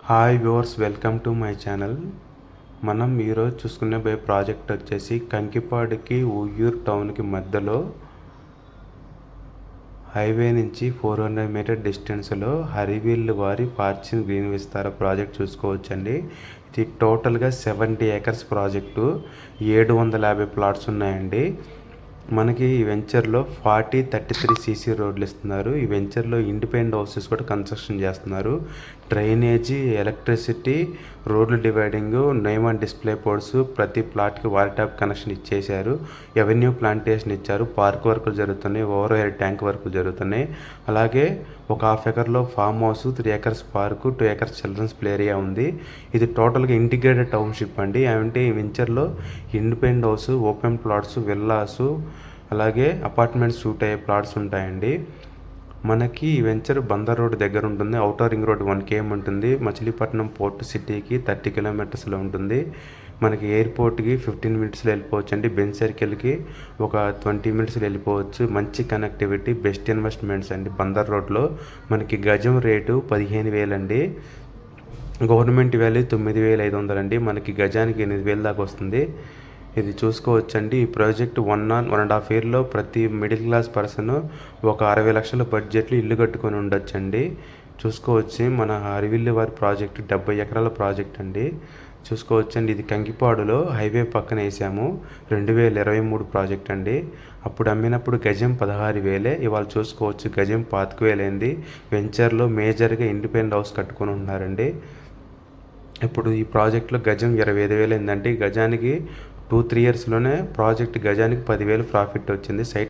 Hi viewers, welcome to my channel. మనం ఈరోజు చూసుకునే ప్రాజెక్ట్ వచ్చేసి కంకిపాడుకి ఉయ్యూరు టౌన్కి మధ్యలో హైవే నుంచి 400 మీటర్ డిస్టెన్స్లో హరివిల్లు వారి ఫార్చ్యూన్ గ్రీన్ విస్తార ప్రాజెక్ట్ చూసుకోవచ్చండి. ఇది టోటల్గా 70 ఏకర్స్ ప్రాజెక్టు, 750 ప్లాట్స్ ఉన్నాయండి. మనకి ఈ వెంచర్లో 33 సీసీ రోడ్లు ఇస్తున్నారు. ఈ వెంచర్లో ఇండిపెండెంట్ హౌసెస్ కూడా కన్స్ట్రక్షన్ చేస్తున్నారు. డ్రైనేజీ, ఎలక్ట్రిసిటీ, రోడ్లు dividing, name and display boards ప్రతి ప్లాట్కి వాటర్ ట్యాప్ కనెక్షన్ ఇచ్చేశారు. ఎవెన్యూ ప్లాంటేషన్ ఇచ్చారు. పార్క్ వర్కులు జరుగుతున్నాయి. ఓవర్ హెడ్ ట్యాంక్ వర్కులు జరుగుతున్నాయి. అలాగే ఒక హాఫ్ ఎకర్లో farm house, 3 acres park, 2 acres children's play area ఉంది. ఇది టోటల్గా ఇంటిగ్రేటెడ్ టౌన్షిప్ అండి. అంటే ఈ వెంచర్లో independent house, open plots, villas, అలాగే అపార్ట్మెంట్స్ సూట్ అయ్యే ప్లాట్స్ ఉంటాయండి. మనకి ఈ వెంచర్ బందర్ రోడ్ దగ్గర ఉంటుంది. అవుటర్ రింగ్ రోడ్ 1 km ఉంటుంది. మచిలీపట్నం పోర్ట్ సిటీకి 30 కిలోమీటర్స్లో ఉంటుంది. మనకి ఎయిర్పోర్ట్కి 15 మినిట్స్లో వెళ్ళిపోవచ్చు అండి. బెంజ్ సర్కిల్కి ఒక 20 మినిట్స్లో వెళ్ళిపోవచ్చు. మంచి కనెక్టివిటీ, బెస్ట్ ఇన్వెస్ట్మెంట్స్ అండి. బందర్ రోడ్లో మనకి గజం రేటు 15,000 అండి. గవర్నమెంట్ వాల్యూ 9,500 అండి. మనకి గజానికి 8,000 దాకా వస్తుంది. ఇది చూసుకోవచ్చండి. ఈ ప్రాజెక్ట్ 1.5 ఇయర్లో ప్రతి మిడిల్ క్లాస్ పర్సన్ ఒక 60 లక్షల బడ్జెట్లో ఇల్లు కట్టుకొని ఉండొచ్చండి. చూసుకోవచ్చు. మన హరివిల్లు వారి ప్రాజెక్టు 70 ఎకరాల ప్రాజెక్ట్ అండి. చూసుకోవచ్చండి. ఇది కంకిపాడులో హైవే పక్కన వేసాము. 2023 ప్రాజెక్ట్ అండి. అప్పుడు అమ్మినప్పుడు గజం 16,000. ఇవాళ చూసుకోవచ్చు గజం 25,000 అయింది. వెంచర్లో మేజర్గా ఇండిపెండెంట్ హౌస్ కట్టుకొని ఉన్నారండి. ఇప్పుడు ఈ ప్రాజెక్ట్లో గజం 25,000 అయిందంటే గజానికి 2-3 ఇయర్స్లోనే ప్రాజెక్ట్ గజానికి 10,000 ప్రాఫిట్ వచ్చింది. సైట్